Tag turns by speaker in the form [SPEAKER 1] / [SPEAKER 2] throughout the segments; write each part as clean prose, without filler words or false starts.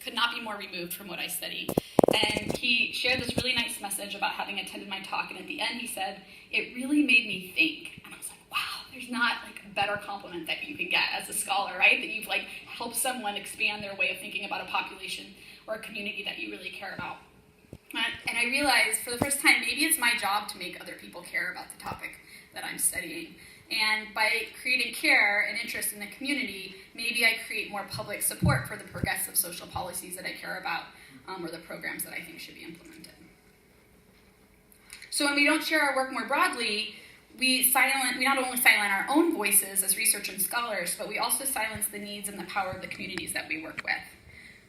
[SPEAKER 1] could not be more removed from what I study. And he shared this really nice message about having attended my talk, and at the end he said, "It really made me think." And I was like, wow, there's not like a better compliment that you can get as a scholar, right? That you've like helped someone expand their way of thinking about a population or a community that you really care about. And I realized for the first time, maybe it's my job to make other people care about the topic that I'm studying. And by creating care and interest in the community, maybe I create more public support for the progressive social policies that I care about, or the programs that I think should be implemented. So when we don't share our work more broadly, we not only silence our own voices as researchers and scholars, but we also silence the needs and the power of the communities that we work with.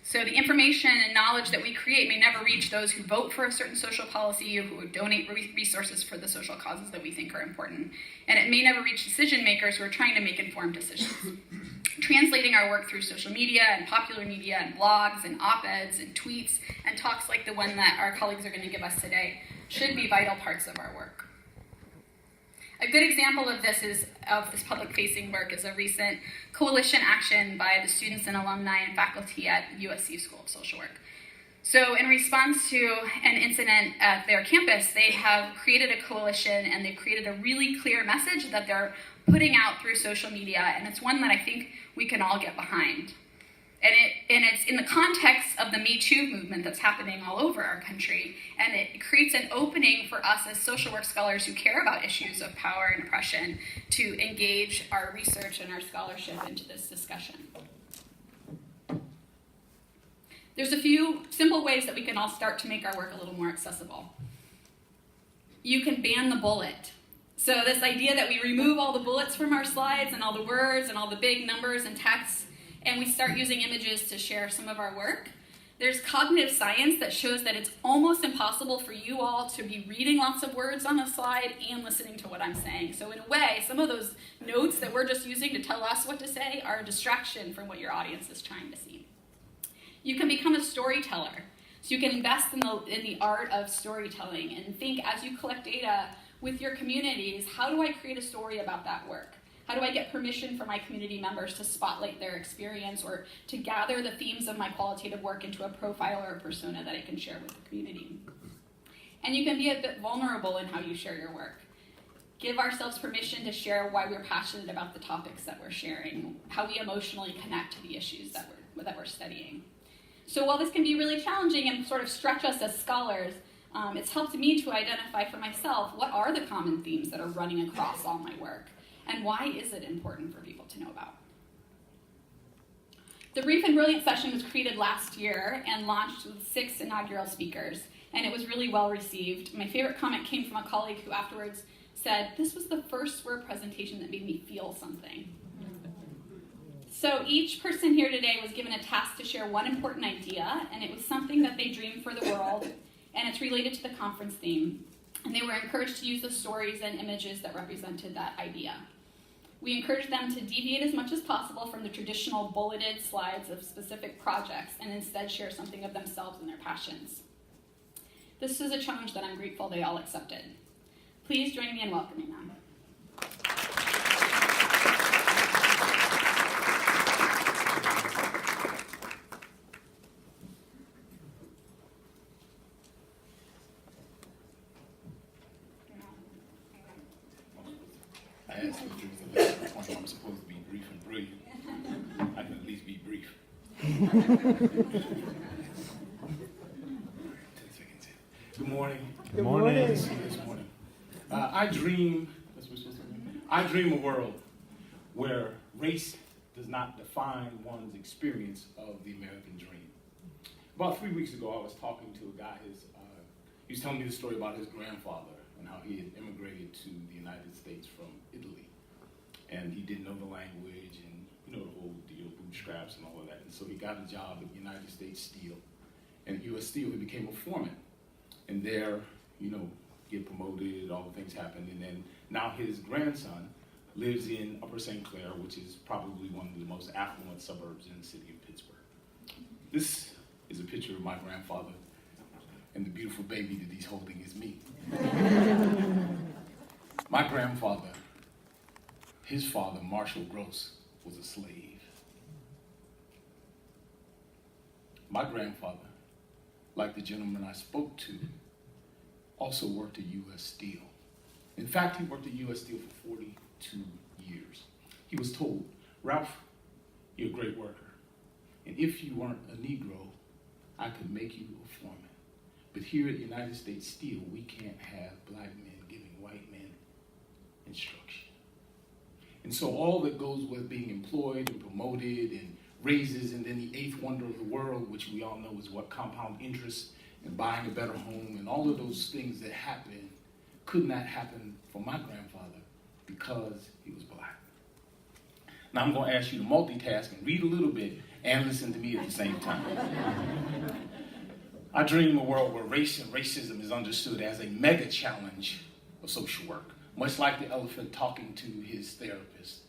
[SPEAKER 1] So the information and knowledge that we create may never reach those who vote for a certain social policy or who donate resources for the social causes that we think are important. And it may never reach decision makers who are trying to make informed decisions. Translating our work through social media and popular media and blogs and op-eds and tweets and talks like the one that our colleagues are going to give us today should be vital parts of our work. A good example of this public-facing work is a recent coalition action by the students and alumni and faculty at USC School of Social Work. So in response to an incident at their campus, they have created a coalition and they've created a really clear message that they're putting out through social media, and it's one that I think we can all get behind. And it's in the context of the Me Too movement that's happening all over our country, and it creates an opening for us as social work scholars who care about issues of power and oppression to engage our research and our scholarship into this discussion. There's a few simple ways that we can all start to make our work a little more accessible. You can ban the bullet. So this idea that we remove all the bullets from our slides and all the words and all the big numbers and texts, and we start using images to share some of our work. There's cognitive science that shows that it's almost impossible for you all to be reading lots of words on a slide and listening to what I'm saying. So in a way, some of those notes that we're just using to tell us what to say are a distraction from what your audience is trying to see. You can become a storyteller. So you can invest in the art of storytelling and think as you collect data with your communities, how do I create a story about that work? How do I get permission from my community members to spotlight their experience or to gather the themes of my qualitative work into a profile or a persona that I can share with the community? And you can be a bit vulnerable in how you share your work. Give ourselves permission to share why we're passionate about the topics that we're sharing, how we emotionally connect to the issues that we're studying. So while this can be really challenging and sort of stretch us as scholars, it's helped me to identify for myself what are the common themes that are running across all my work. And why is it important for people to know about? The Brief and Brilliant session was created last year and launched with 6 inaugural speakers, and it was really well received. My favorite comment came from a colleague who afterwards said, "This was the first SWR presentation that made me feel something." So each person here today was given a task to share one important idea, and it was something that they dreamed for the world, and it's related to the conference theme. And they were encouraged to use the stories and images that represented that idea. We encouraged them to deviate as much as possible from the traditional bulleted slides of specific projects and instead share something of themselves and their passions. This is a challenge that I'm grateful they all accepted. Please join me in welcoming them.
[SPEAKER 2] I asked if there was a last point. I'm supposed to be brief and brilliant. I can at least be brief. 10 seconds in. Good morning.
[SPEAKER 3] Good morning.
[SPEAKER 2] Good to see you this morning. I dream a world where race does not define one's experience of the American dream. About 3 weeks ago, I was talking to a guy. He was telling me the story about his grandfather and how he had immigrated to the United States from Italy. And he didn't know the language and, the whole deal, bootstraps and all of that. And so he got a job at United States Steel. And at US Steel, he became a foreman. And there, get promoted, all the things happened. And then now his grandson lives in Upper St. Clair, which is probably one of the most affluent suburbs in the city of Pittsburgh. This is a picture of my grandfather. And the beautiful baby that he's holding is me. My grandfather, his father, Marshall Gross, was a slave. My grandfather, like the gentleman I spoke to, also worked at U.S. Steel. In fact, he worked at U.S. Steel for 42 years. He was told, Ralph, you're a great worker. And if you weren't a Negro, I could make you a foreman. But here at United States Steel, we can't have black men giving white men instruction. And so all that goes with being employed and promoted and raises, and then the eighth wonder of the world, which we all know is what compound interest and buying a better home and all of those things that happen, could not happen for my grandfather because he was black. Now I'm going to ask you to multitask and read a little bit and listen to me at the same time. I dream a world where race and racism is understood as a mega challenge of social work, much like the elephant talking to his therapist.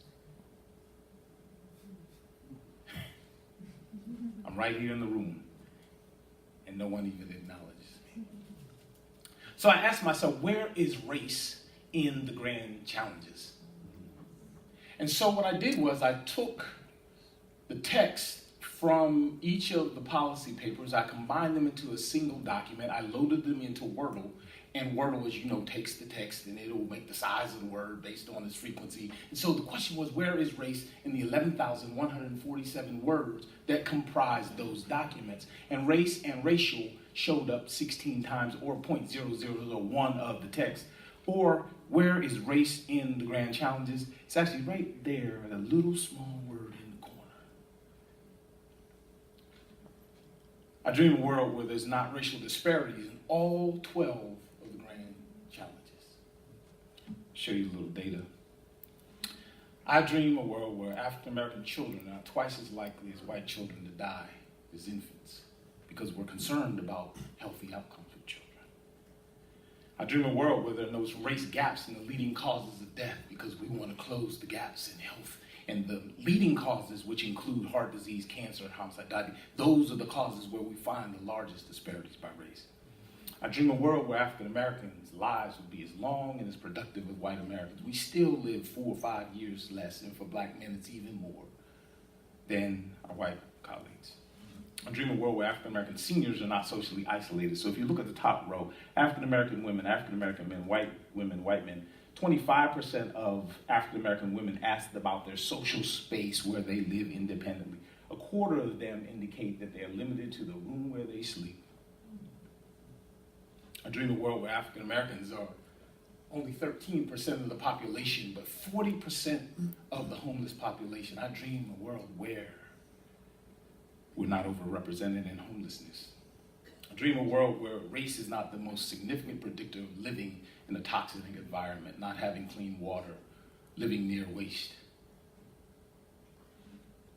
[SPEAKER 2] I'm right here in the room, and no one even acknowledges me. So I asked myself, where is race in the grand challenges? And so what I did was I took the text from each of the policy papers, I combined them into a single document, I loaded them into Wordle, and Wordle, as you know, takes the text and it'll make the size of the word based on its frequency. And so the question was, where is race in the 11,147 words that comprise those documents? And race and racial showed up 16 times, or 0.0001 of the text. Or where is race in the grand challenges? It's actually right there in a little small word in the corner. I dream of a world where there's not racial disparities in all 12 of the grand challenges. Show you a little data. I dream of a world where African American children are twice as likely as white children to die as infants because we're concerned about healthy outcomes for children. I dream of a world where there are no race gaps in the leading causes of death because we want to close the gaps in health. And the leading causes, which include heart disease, cancer, and homicide, those are the causes where we find the largest disparities by race. I dream of a world where African Americans' lives would be as long and as productive as white Americans. We still live 4 or 5 years less, and for black men it's even more than our white colleagues. I dream of a world where African American seniors are not socially isolated. So if you look at the top row, African American women, African American men, white men, 25% of African American women asked about their social space where they live independently. A quarter of them indicate that they are limited to the room where they sleep. I dream of a world where African Americans are only 13% of the population, but 40% of the homeless population. I dream of a world where we're not overrepresented in homelessness. I dream of a world where race is not the most significant predictor of living in a toxic environment, not having clean water, living near waste.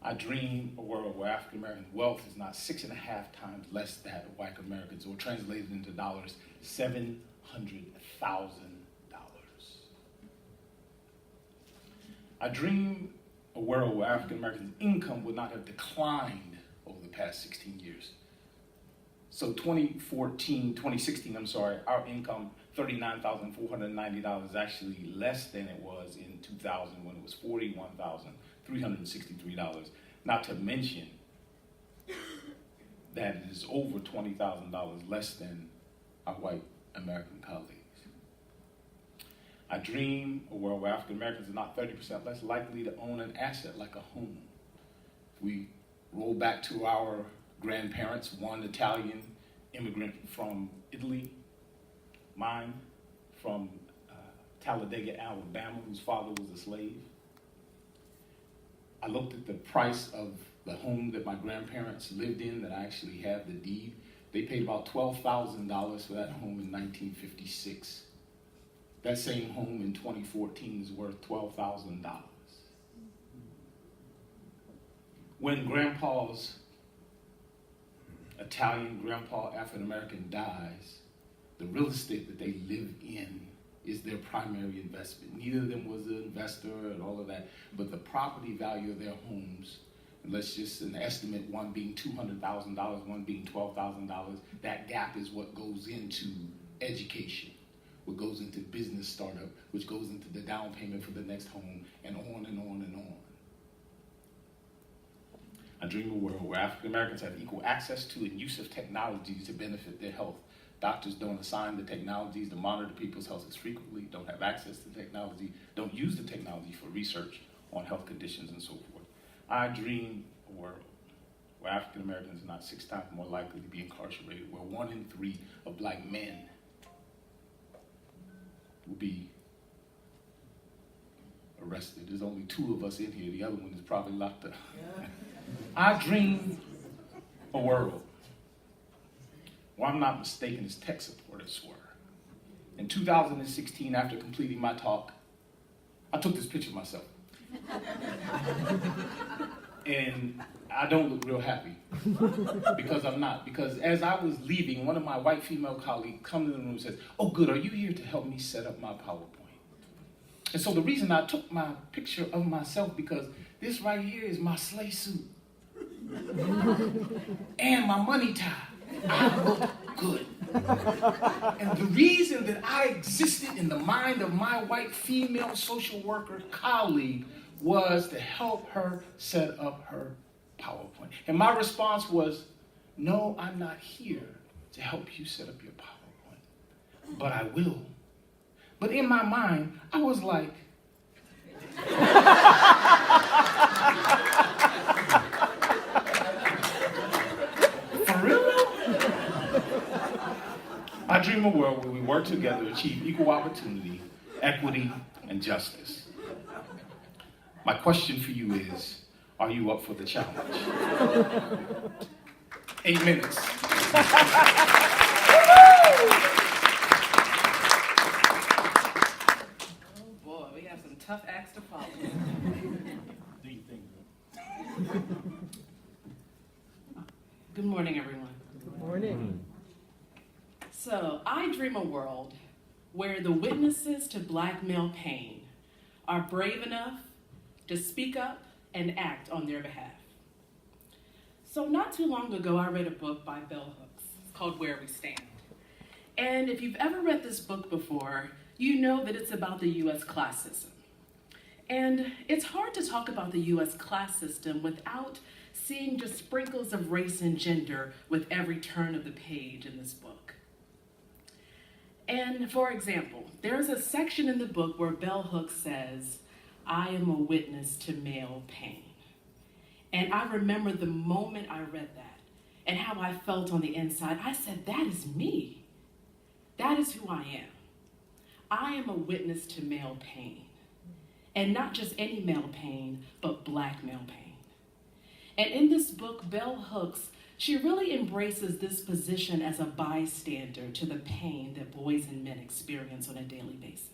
[SPEAKER 2] I dream of a world where African American wealth is not 6.5 times less than that of white Americans, or translated into dollars, $700,000. I dream of a world where African Americans' income would not have declined over the past 16 years. So 2016, our income, $39,490, is actually less than it was in 2000 when it was $41,363. Not to mention that it is over $20,000 less than our white American colleagues. I dream a world where African Americans are not 30% less likely to own an asset like a home. If we roll back to our grandparents, one Italian immigrant from Italy, mine from Talladega, Alabama, whose father was a slave. I looked at the price of the home that my grandparents lived in, that I actually have the deed. They paid about $12,000 for that home in 1956. That same home in 2014 is worth $12,000. When Grandpa's Italian, Grandpa African American dies, the real estate that they live in is their primary investment. Neither of them was an investor and all of that, but the property value of their homes, and let's just an estimate, one being $200,000, one being $12,000, that gap is what goes into education, what goes into business startup, which goes into the down payment for the next home, and on and on and on. I dream of a world where African Americans have equal access to and use of technologies to benefit their health. Doctors don't assign the technologies to monitor people's health as frequently, don't have access to technology, don't use the technology for research on health conditions and so forth. I dream a world where African Americans are not 6 times more likely to be incarcerated, where 1 in 3 of black men will be arrested. There's only 2 of us in here. The other one is probably locked up. Yeah. I dream a world where I'm not mistaken as tech support, SSWR. In 2016, after completing my talk, I took this picture of myself. And I don't look real happy because I'm not. Because as I was leaving, one of my white female colleagues comes in the room and says, "Oh, good, are you here to help me set up my PowerPoint?" And so the reason I took my picture of myself, because this right here is my sleigh suit and my money tie. I look good. And the reason that I existed in the mind of my white female social worker colleague was to help her set up her PowerPoint. And my response was, no, I'm not here to help you set up your PowerPoint, but I will. But in my mind, I was like, for real? I dream of a world where we work together to achieve equal opportunity, equity, and justice. My question for you is, are you up for the challenge? 8 minutes.
[SPEAKER 3] Oh boy, we have some tough acts to follow.
[SPEAKER 2] Do you think?
[SPEAKER 3] Good morning, everyone.
[SPEAKER 4] Good morning.
[SPEAKER 3] So, I dream a world where the witnesses to black male pain are brave enough to speak up and act on their behalf. So not too long ago, I read a book by Bell Hooks. It's called Where We Stand. And if you've ever read this book before, you know that it's about the U.S. class system. And it's hard to talk about the U.S. class system without seeing just sprinkles of race and gender with every turn of the page in this book. And for example, there's a section in the book where Bell Hooks says, "I am a witness to male pain." And I remember the moment I read that and how I felt on the inside. I said, that is me. That is who I am. I am a witness to male pain. And not just any male pain, but black male pain. And in this book, Bell Hooks, she really embraces this position as a bystander to the pain that boys and men experience on a daily basis.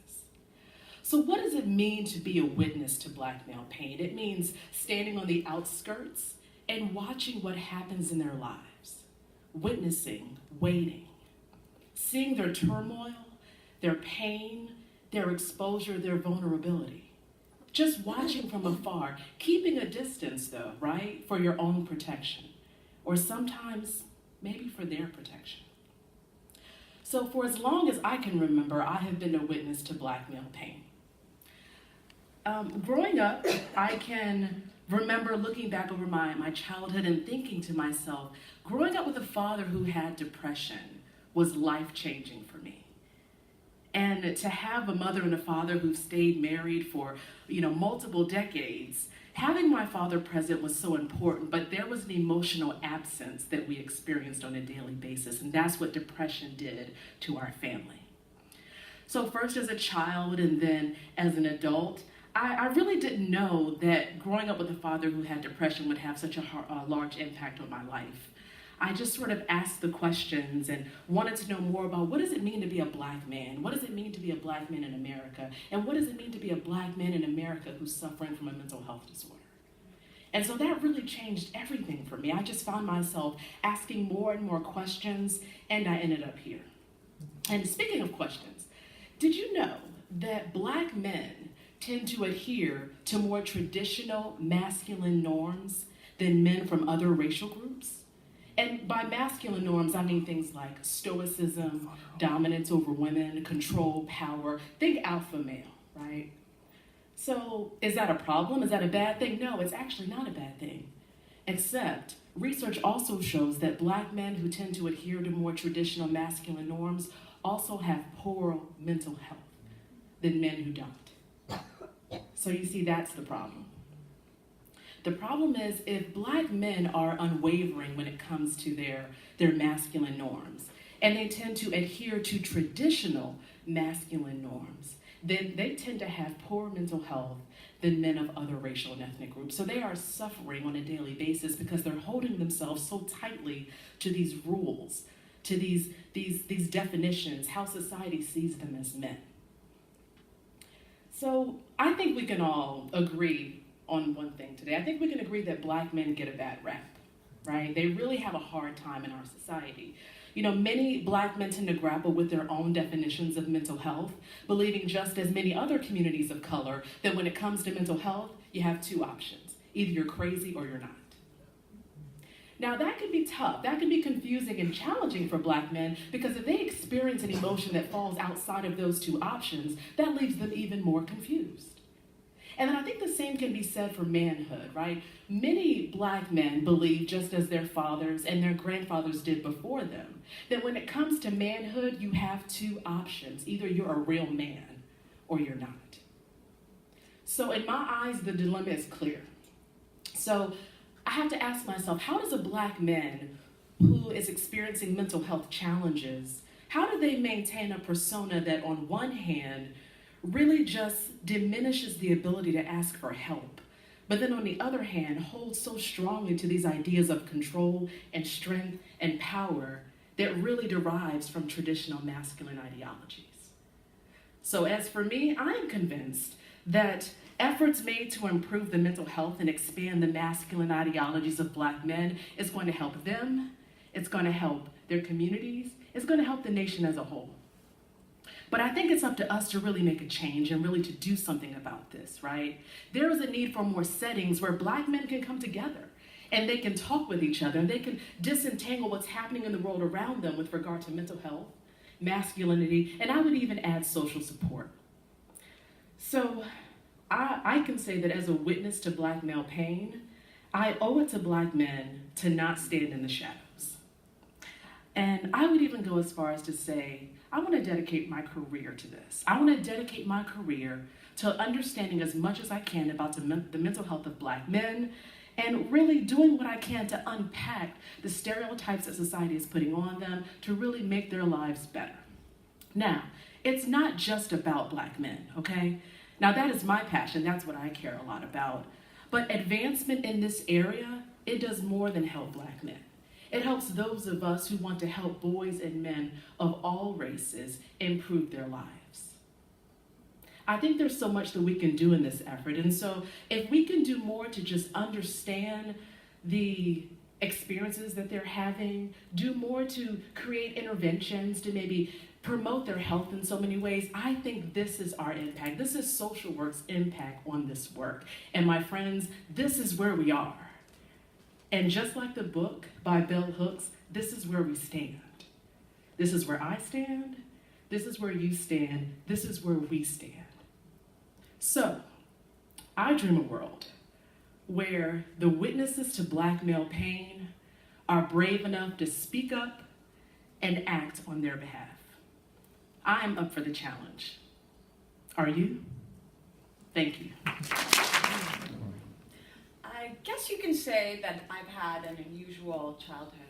[SPEAKER 3] So what does it mean to be a witness to black male pain? It means standing on the outskirts and watching what happens in their lives, witnessing, waiting, seeing their turmoil, their pain, their exposure, their vulnerability. Just watching from afar, keeping a distance though, right? For your own protection, or sometimes maybe for their protection. So for as long as I can remember, I have been a witness to black male pain. Growing up, I can remember looking back over my childhood and thinking to myself, growing up with a father who had depression was life-changing for me. And to have a mother and a father who've stayed married for, multiple decades, having my father present was so important, but there was an emotional absence that we experienced on a daily basis, and that's what depression did to our family. So first as a child and then as an adult, I really didn't know that growing up with a father who had depression would have such a large impact on my life. I just sort of asked the questions and wanted to know more about what does it mean to be a black man? What does it mean to be a black man in America? And what does it mean to be a black man in America who's suffering from a mental health disorder? And so that really changed everything for me. I just found myself asking more and more questions, and I ended up here. And speaking of questions, did you know that black men tend to adhere to more traditional masculine norms than men from other racial groups? And by masculine norms, I mean things like stoicism, dominance over women, control, power. Think alpha male, right? So is that a problem? Is that a bad thing? No, it's actually not a bad thing. Except, research also shows that Black men who tend to adhere to more traditional masculine norms also have poorer mental health than men who don't. So you see, that's the problem. The problem is if Black men are unwavering when it comes to their masculine norms, and they tend to adhere to traditional masculine norms, then they tend to have poorer mental health than men of other racial and ethnic groups. So they are suffering on a daily basis because they're holding themselves so tightly to these rules, to these definitions, how society sees them as men. So I think we can all agree on one thing today. I think we can agree that Black men get a bad rap, right? They really have a hard time in our society. You know, many Black men tend to grapple with their own definitions of mental health, believing just as many other communities of color that when it comes to mental health, you have two options. Either you're crazy or you're not. Now that can be tough, that can be confusing and challenging for Black men because if they experience an emotion that falls outside of those two options, that leaves them even more confused. And then I think the same can be said for manhood, right? Many Black men believe, just as their fathers and their grandfathers did before them, that when it comes to manhood, you have two options. Either you're a real man or you're not. So in my eyes, the dilemma is clear. So I have to ask myself, how does a Black man who is experiencing mental health challenges, how do they maintain a persona that on one hand really just diminishes the ability to ask for help, but then on the other hand holds so strongly to these ideas of control and strength and power that really derives from traditional masculine ideologies? So as for me, I am convinced that efforts made to improve the mental health and expand the masculine ideologies of Black men is going to help them, it's going to help their communities, it's going to help the nation as a whole. But I think it's up to us to really make a change and really to do something about this, right? There is a need for more settings where Black men can come together and they can talk with each other and they can disentangle what's happening in the world around them with regard to mental health, masculinity, and I would even add social support. So I can say that as a witness to Black male pain, I owe it to Black men to not stand in the shadows. And I would even go as far as to say, I want to dedicate my career to this. I want to dedicate my career to understanding as much as I can about the mental health of Black men and really doing what I can to unpack the stereotypes that society is putting on them to really make their lives better. Now, it's not just about Black men, okay? Now that is my passion, that's what I care a lot about. But advancement in this area, it does more than help Black men. It helps those of us who want to help boys and men of all races improve their lives. I think there's so much that we can do in this effort. And so if we can do more to just understand the experiences that they're having, do more to create interventions to maybe promote their health in so many ways, I think this is our impact. This is social work's impact on this work. And my friends, this is where we are. And just like the book by Bell Hooks, this is where we stand. This is where I stand. This is where you stand. This is where we stand. So, I dream a world where the witnesses to Black male pain are brave enough to speak up and act on their behalf. I am up for the challenge. Are you? Thank you.
[SPEAKER 4] I guess you can say that I've had an unusual childhood.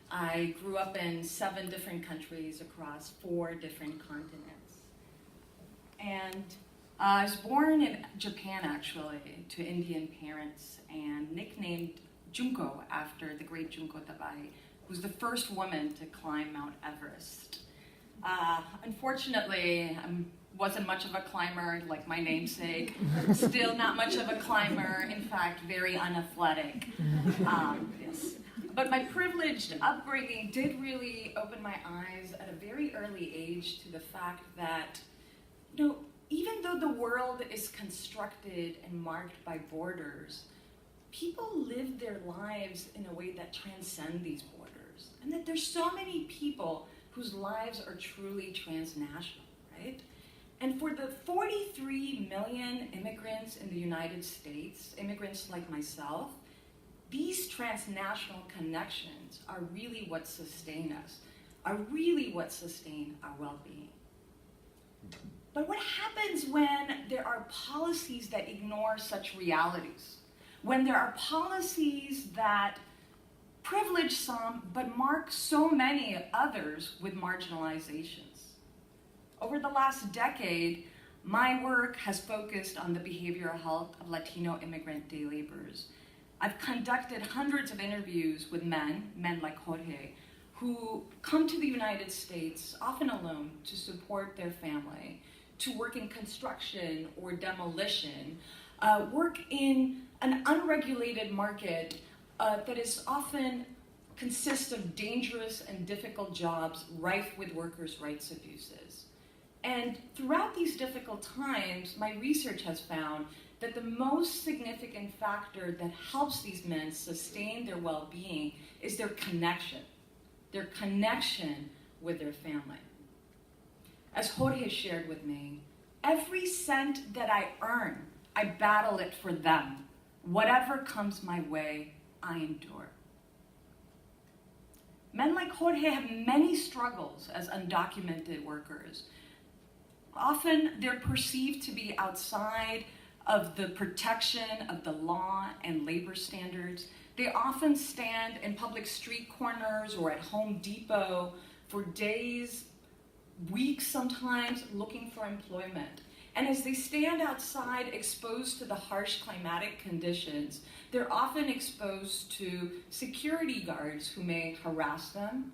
[SPEAKER 4] I grew up in 7 different countries across 4 different continents. And I was born in Japan, actually, to Indian parents, and nicknamed Junko after the great Junko Tabai, who was the first woman to climb Mount Everest. Unfortunately, I wasn't much of a climber, like my namesake. Still not much of a climber, in fact, very unathletic. Yes. But my privileged upbringing did really open my eyes at a very early age to the fact that, even though the world is constructed and marked by borders, people live their lives in a way that transcend these borders. And that there's so many people whose lives are truly transnational, right? And for the 43 million immigrants in the United States, immigrants like myself, these transnational connections are really what sustain us, are really what sustain our well-being. But what happens when there are policies that ignore such realities? When there are policies that privilege some but mark so many others with marginalizations? Over the last decade, my work has focused on the behavioral health of Latino immigrant day laborers. I've conducted hundreds of interviews with men like Jorge, who come to the United States, often alone, to support their family, to work in construction or demolition, work in an unregulated market that is often consists of dangerous and difficult jobs rife with workers' rights abuses. And throughout these difficult times, my research has found that the most significant factor that helps these men sustain their well-being is their connection with their family. As Jorge shared with me, every cent that I earn, I battle it for them. Whatever comes my way, I endure. Men like Jorge have many struggles as undocumented workers. Often they're perceived to be outside of the protection of the law and labor standards. They often stand in public street corners or at Home Depot for days, weeks sometimes, looking for employment. And as they stand outside exposed to the harsh climatic conditions, they're often exposed to security guards who may harass them.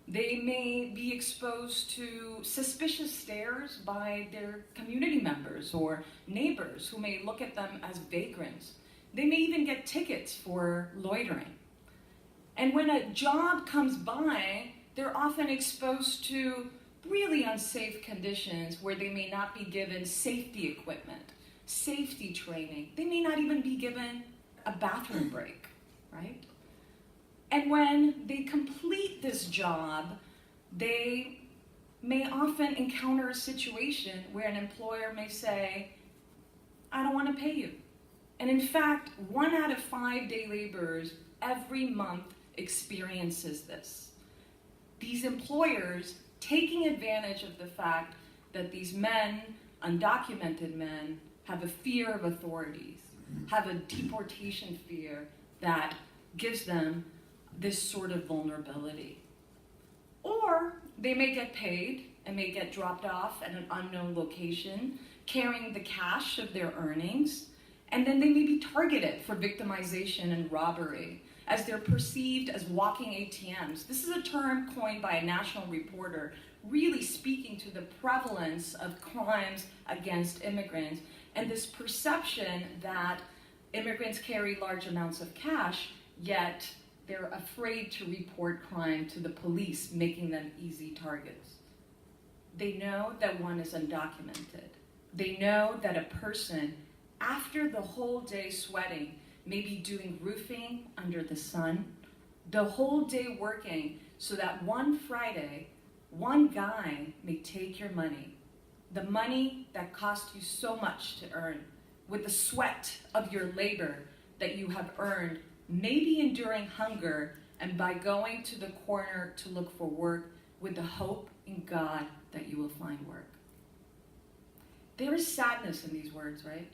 [SPEAKER 4] They may be exposed to suspicious stares by their community members or neighbors who may look at them as vagrants. They may even get tickets for loitering. And when a job comes by, they're often exposed to really unsafe conditions where they may not be given safety equipment, safety training. They may not even be given a bathroom break, right? And when they complete this job, they may often encounter a situation where an employer may say, I don't want to pay you. And in fact, 1 out of 5 day laborers every month experiences this. These employers taking advantage of the fact that these men, undocumented men, have a fear of authorities, have a deportation fear that gives them this sort of vulnerability. Or they may get paid and may get dropped off at an unknown location, carrying the cash of their earnings, and then they may be targeted for victimization and robbery, as they're perceived as walking ATMs. This is a term coined by a national reporter, really speaking to the prevalence of crimes against immigrants and this perception that immigrants carry large amounts of cash, yet they're afraid to report crime to the police, making them easy targets. They know that one is undocumented. They know that a person, after the whole day sweating, may be doing roofing under the sun, the whole day working, so that one Friday, one guy may take your money, the money that cost you so much to earn, with the sweat of your labor that you have earned, maybe enduring hunger, and by going to the corner to look for work with the hope in God that you will find work. There is sadness in these words, right?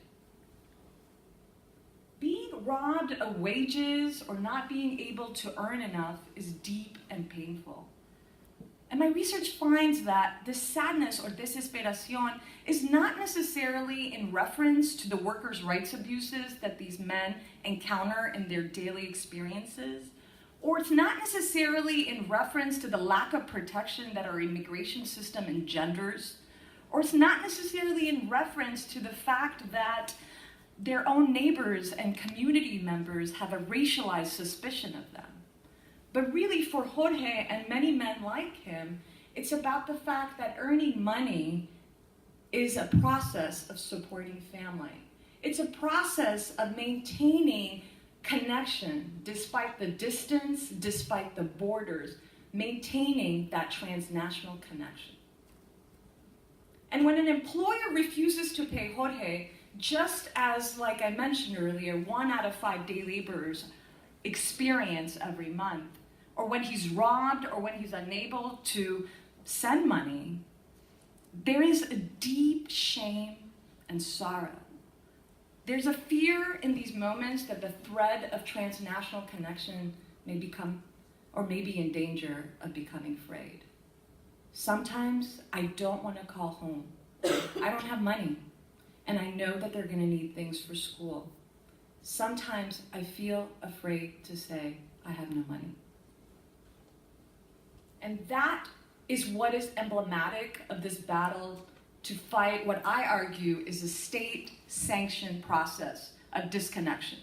[SPEAKER 4] Being robbed of wages or not being able to earn enough is deep and painful. And my research finds that this sadness or desesperación is not necessarily in reference to the workers' rights abuses that these men encounter in their daily experiences, or it's not necessarily in reference to the lack of protection that our immigration system engenders, or it's not necessarily in reference to the fact that their own neighbors and community members have a racialized suspicion of them. But really, for Jorge and many men like him, it's about the fact that earning money is a process of supporting family. It's a process of maintaining connection despite the distance, despite the borders, maintaining that transnational connection. And when an employer refuses to pay Jorge, just as, like I mentioned earlier, 1 out of 5 day laborers experience every month, or when he's robbed, or when he's unable to send money, there is a deep shame and sorrow. There's a fear in these moments that the thread of transnational connection may become, or may be in danger of becoming frayed. Sometimes I don't want to call home. I don't have money, and I know that they're going to need things for school. Sometimes I feel afraid to say I have no money. And that is what is emblematic of this battle to fight what I argue is a state-sanctioned process of disconnection.